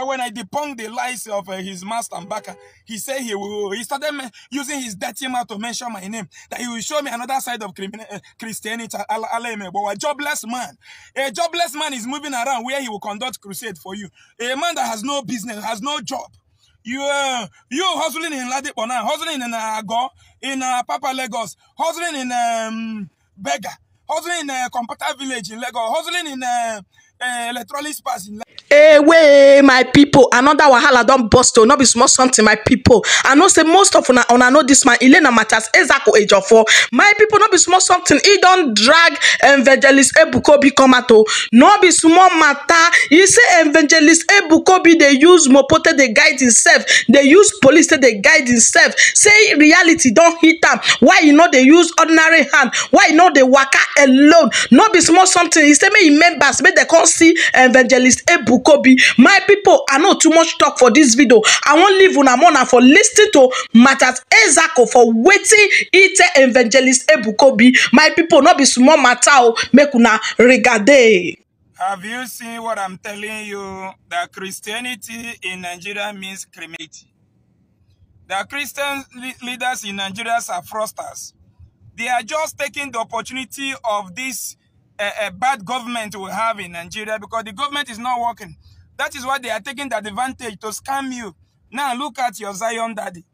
So when I debunked the lies of his master Mbaka, he said he started using his dirty mouth to mention my name, that he will show me another side of Christianity. But a jobless man is moving around where he will conduct crusade for you. A man that has no business, has no job. You hustling in Ladipona, hustling in Ago, in Papa Lagos, hustling in Bega, hustling in Computer Village in Lagos, hustling in Electronics Pass in Lagos. Hey, way, my people, another wahala don't bust to not be small something, my people. I know say most of una know this man, Mathias Ezeaku Ejiofor. My people, not be small something. He don't drag Evangelist Ebuka Obi come out. Not be small matter. You say Evangelist Ebuka Obi, they use mopote, they guide himself. They use police, they guide himself. Say reality don't hit them. Why you know they use ordinary hand? Why you know they waka alone? Not be small something. He say me members, make they come see Evangelist Ebuka Obi. My people, I know too much talk for this video. I won't leave una mona for listening to Mathias Ezeaku for waiting it Evangelist Ebuka Obi. My people, not be small matter, make una regade. Have you seen what I'm telling you? That Christianity in Nigeria means criminality. The Christian leaders in Nigeria are fraudsters. They are just taking the opportunity of this bad government we have in Nigeria, because the government is not working. That is why they are taking the advantage to scam you. Now look at your Zion daddy.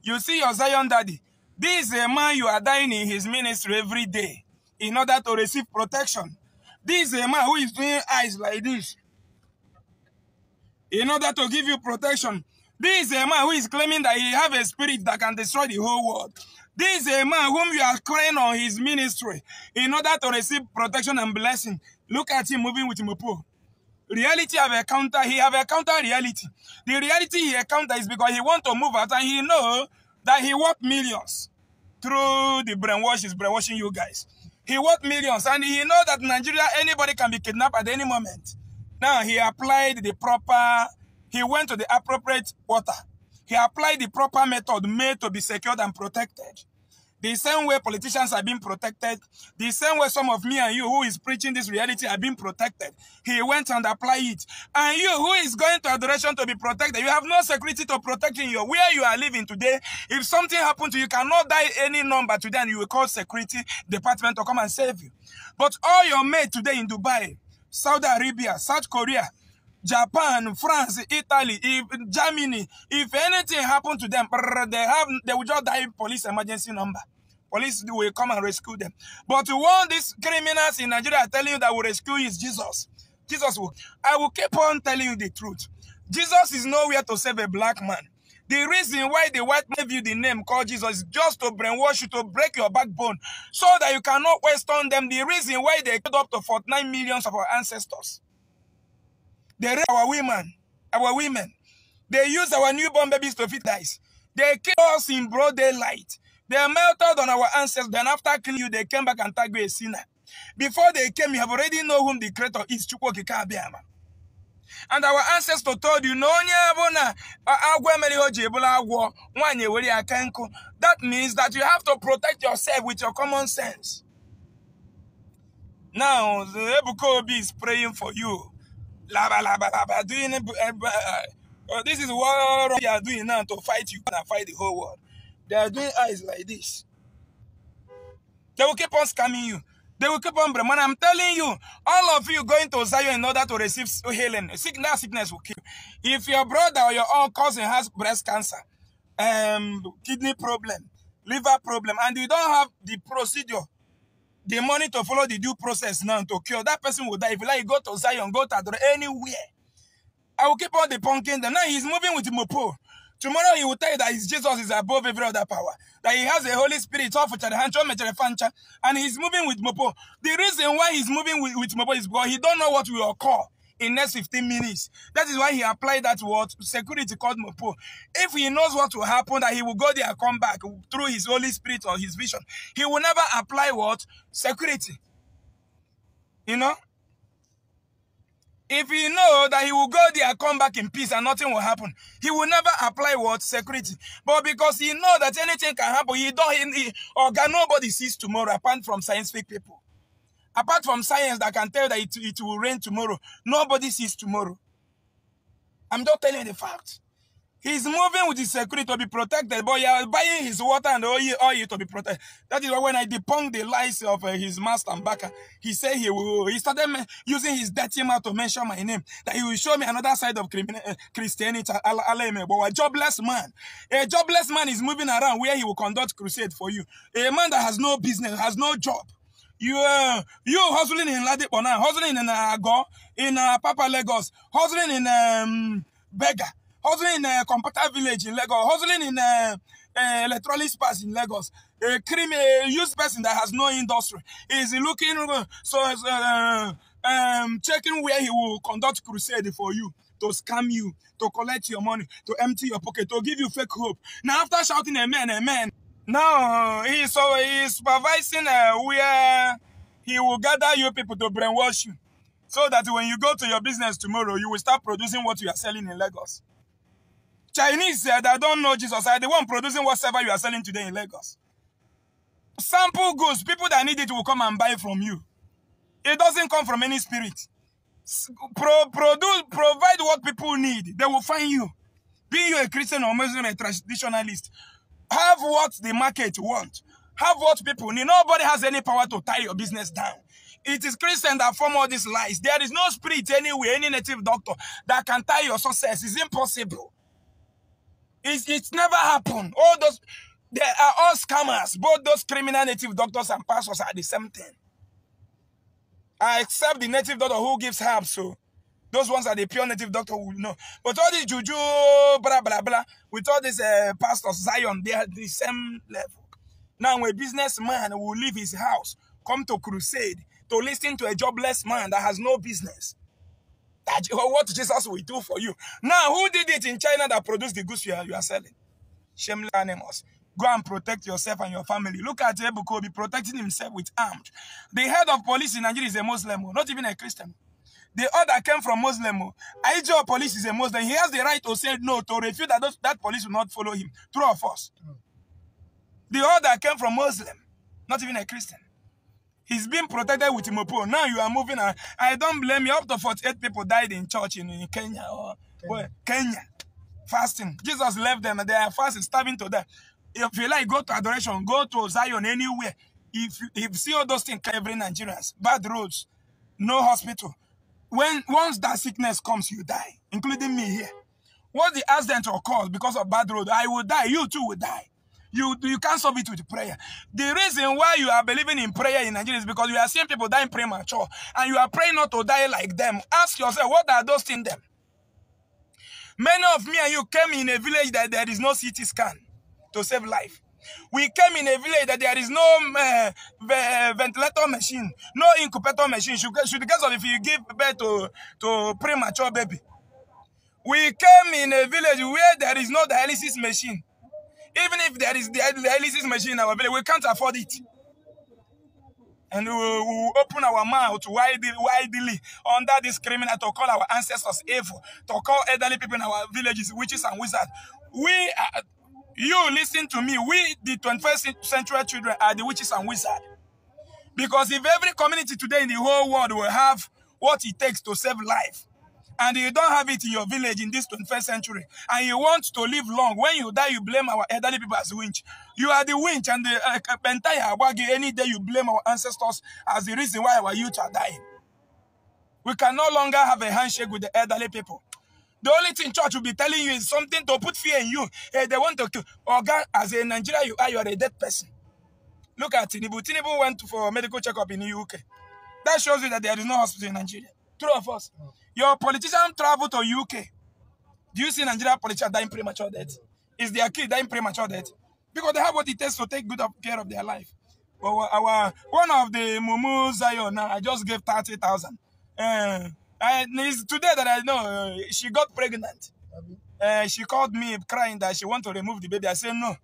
You see your Zion daddy. This is a man you are dying in his ministry every day in order to receive protection. This is a man who is doing eyes like this in order to give you protection. This is a man who is claiming that he have a spirit that can destroy the whole world. This is a man whom you are crying on his ministry in order to receive protection and blessing. Look at him moving with Mopo. Reality have encountered, he have encountered reality. The reality he encountered is because he want to move out, and he know that he worth millions through the brainwashing you guys. He worth millions, and he know that in Nigeria anybody can be kidnapped at any moment. Now he applied the proper, he went to the appropriate water. He applied the proper method made to be secured and protected. The same way politicians are being protected, the same way some of me and you who is preaching this reality are being protected. He went and applied it. And you who is going to adoration to be protected, you have no security to protect in your where you are living today. If something happened to you, you cannot dial any number today and you will call security department to come and save you. But all your mates today in Dubai, Saudi Arabia, South Korea, Japan, France, Italy, Germany, if anything happened to them, they will just dial police emergency number. Police will come and rescue them. But one these criminals in Nigeria are telling you that will rescue you is Jesus. Jesus will. I will keep on telling you the truth. Jesus is nowhere to save a black man. The reason why the white man gave you the name called Jesus is just to brainwash you, to break your backbone, so that you cannot waste on them. The reason why they killed up to 49 millions of our ancestors. They rape our women. They use our newborn babies to feed guys. They kill us in broad daylight. They melted on our ancestors. Then after killing you, they came back and tagged you a sinner. Before they came, you have already know whom the creator is, Chukwu. And our ancestors told you, that means that you have to protect yourself with your common sense. Now, the Ebuka Obi is praying for you. This is what they are doing now to fight you and fight the whole world. They are doing eyes like this. They will keep on scamming you. They will keep on blaming. I'm telling you, all of you going to Zion in order to receive healing. Sickness will kill you. If your brother or your own cousin has breast cancer, kidney problem, liver problem, and you don't have the procedure, the money to follow the due process now to cure, that person will die. If you like, go to Zion, go to Adoration, anywhere. I will keep on debunking them. Now he's moving with Mopo. Tomorrow he will tell you that his Jesus is above every other power. That he has a Holy Spirit, and he's moving with Mopo. The reason why he's moving with Mopo is because he don't know what we will call in next 15 minutes. That is why he applied that word, security called Mopo. If he knows what will happen, that he will go there and come back through his Holy Spirit or his vision, he will never apply what? Security. You know? If he knows that he will go there and come back in peace and nothing will happen, he will never apply what? Security. But because he knows that anything can happen, nobody sees tomorrow apart from scientific people. Apart from science that can tell that it will rain tomorrow, nobody sees tomorrow. I'm just telling you the fact. He's moving with his security to be protected, but you are buying his water and oil to be protected. That is why when I debunked the lies of his master Mbaka, he said he started using his dirty mouth to mention my name, that he will show me another side of Christianity. But a jobless man is moving around where he will conduct crusade for you. A man that has no business, has no job. You hustling in Ladipona, hustling in Agor, in Papa Lagos, hustling in Bega, hustling in Computer Village in Lagos, hustling in Electronics Pass in Lagos. A used person that has no industry is looking, checking where he will conduct crusade for you, to scam you, to collect your money, to empty your pocket, to give you fake hope. Now after shouting amen, now he's supervising where he will gather you people to brainwash you, so that when you go to your business tomorrow, you will start producing what you are selling in Lagos. Chinese that don't know Jesus are the one producing whatever you are selling today in Lagos. Sample goods, people that need it will come and buy from you. It doesn't come from any spirit. Provide what people need. They will find you. Be you a Christian or Muslim, a traditionalist. Have what the market wants. Have what people need. Nobody has any power to tie your business down. It is Christians that form all these lies. There is no spirit anywhere, any native doctor that can tie your success. It's impossible. It's never happened. All those, they are all scammers. Both those criminal native doctors and pastors are the same thing. I accept the native doctor who gives herbs, so those ones are the pure native doctor who know. But all these juju, blah, blah, blah, with all these pastors, Zion, they are the same level. Now, a businessman will leave his house, come to crusade, to listen to a jobless man that has no business. That's what Jesus will do for you. Now, who did it in China that produced the goods you are selling? Shameless animals. Go and protect yourself and your family. Look at Ebuka Obi protecting himself with arms. The head of police in Nigeria is a Muslim, not even a Christian. The other came from Muslim. Ejiofor police is a Muslim. He has the right to say no, to refute that that police will not follow him. True or false? The other came from Muslim, not even a Christian. He's being protected with Mopo. Now you are moving. I don't blame you. Up to 48 people died in church in Kenya or Kenya. Fasting. Jesus left them and they are fasting, starving to death. If you like, go to Adoration, go to Zion, anywhere. If you see all those things, every Nigerians, bad roads, no hospital. Once that sickness comes, you die, including me here. What the accident occurs because of bad road, I will die, you too will die. You can't solve it with prayer. The reason why you are believing in prayer in Nigeria is because you are seeing people dying premature, and you are praying not to die like them. Ask yourself, what are those things them? Many of me and you came in a village that there is no CT scan to save life. We came in a village that there is no ventilator machine, no incubator machine. Should because of if you give birth to premature baby. We came in a village where there is no dialysis machine. Even if there is the dialysis machine in our village, we can't afford it. And we will open our mouth widely under this criminal to call our ancestors evil, to call elderly people in our villages witches and wizards. You listen to me, we, the 21st century children, are the witches and wizards. Because if every community today in the whole world will have what it takes to save life, and you don't have it in your village in this 21st century, and you want to live long, when you die, you blame our elderly people as winch. You are the winch, and the entire Awagi, any day you blame our ancestors as the reason why our youth are dying. We can no longer have a handshake with the elderly people. The only thing church will be telling you is something to put fear in you. Hey, they want to kill. Oga, as a Nigerian you are a dead person. Look at Tinubu. Tinubu went for medical checkup in the UK. That shows you that there is no hospital in Nigeria. True or false? Your politician travel to UK. Do you see Nigerian politicians dying premature death? Is their kid dying premature death? Because they have what it takes to take good care of their life. But one of the Mumu Zion now, I just gave 30,000. And it's today that I know she got pregnant. She called me crying that she want to remove the baby. I said no,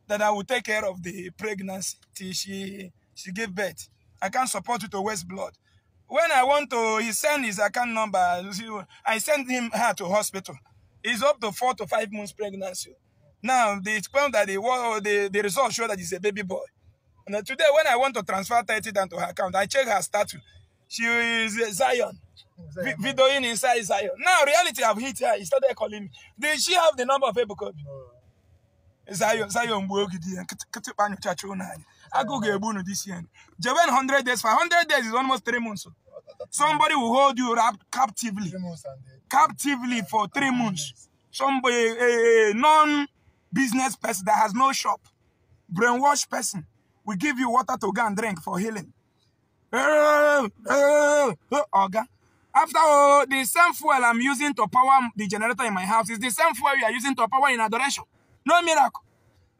that I will take care of the pregnancy till she gave birth. I can't support you to waste blood. When I want to, he sent his account number. I sent her to hospital. It's up to 4 to 5 months pregnancy. Now they explain that the results show that it's a baby boy. And today when I want to transfer 30 down to her account, I check her status. She is Zion. videoing inside Zion. Now reality have hit her. He started calling me. Did she have the number of Ebuka Obi? Zion Bwogidi and Katipano Chachuna. I go get Bunu this year. 100 days. 500 days is almost 3 months. Somebody will hold you captively. Captively for 3 months. Somebody, a non-business person that has no shop, brainwashed person, will give you water to go and drink for healing. After all, the same fuel I'm using to power the generator in my house is the same fuel you are using to power in Adoration. No miracle.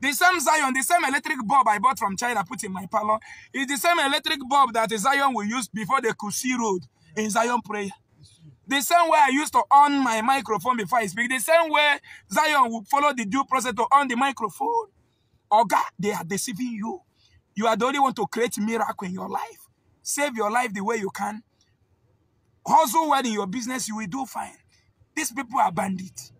The same Zion, the same electric bulb I bought from China, put in my parlor, is the same electric bulb that Zion will use before the Kassy road in Zion prayer. The same way I used to on my microphone before I speak, the same way Zion will follow the due process to on the microphone. Oh God, they are deceiving you. You are the only one to create a miracle in your life. Save your life the way you can. Hustle well in your business, you will do fine. These people are bandits.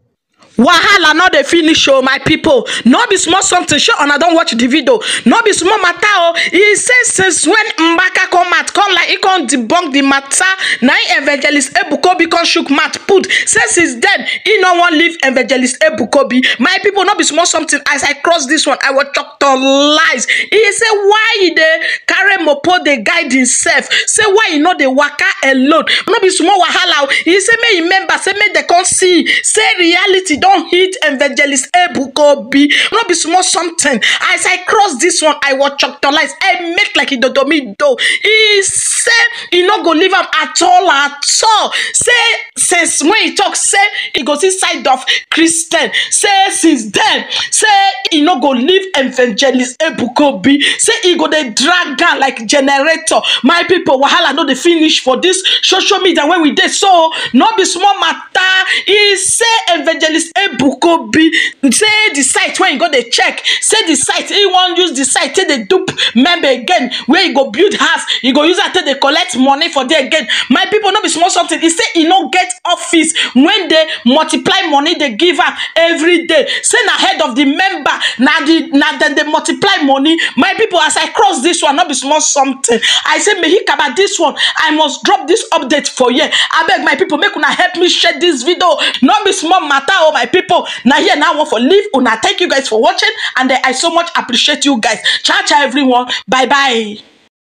Wahala not the finish, oh my people. No be small something. Sure, and I don't watch the video. No be small matter. Oh, he says since when Mbaka come like he can't debunk the matter. Now Evangelist Ebuka Obi can shook mat put. Says he's dead. He no one leave Evangelist Ebuka Obi. My people, not be small something. As I cross this one, I will talk to lies. He say why they carry mopo they guide himself. Say why you know they waka alone. No be small wahala. He say me remember. Say me they can't see. Say reality. Don't hit Evangelist Ebuka Obi. Not be small something. As I cross this one, I will talk to lies. I make like he do me do. He say he not go leave him at all. Say since when he talk, say he go see side of Christian. Say since then, say he not go leave Evangelist Ebuka Obi. Say he go they drag down like generator. My people, wahala no the finish for this social media when we did so. Not be small matter. He say Evangelist Ebuka Obi say the site when you go they check. Say the site he won't use the site till they dupe member again. Where you go build house, you go use that till they collect money for there again. My people not be small something. He say he no get office when they multiply money they give her every day. Say na head of the member now then they multiply money. My people, as I cross this one, not be small something. I say me about this one. I must drop this update for you. I beg my people, make una help me share this video. Not be small matter, oh my people. Now here now I want for leave. Una thank you guys for watching, and I so much appreciate you guys. Ciao ciao everyone. Bye bye.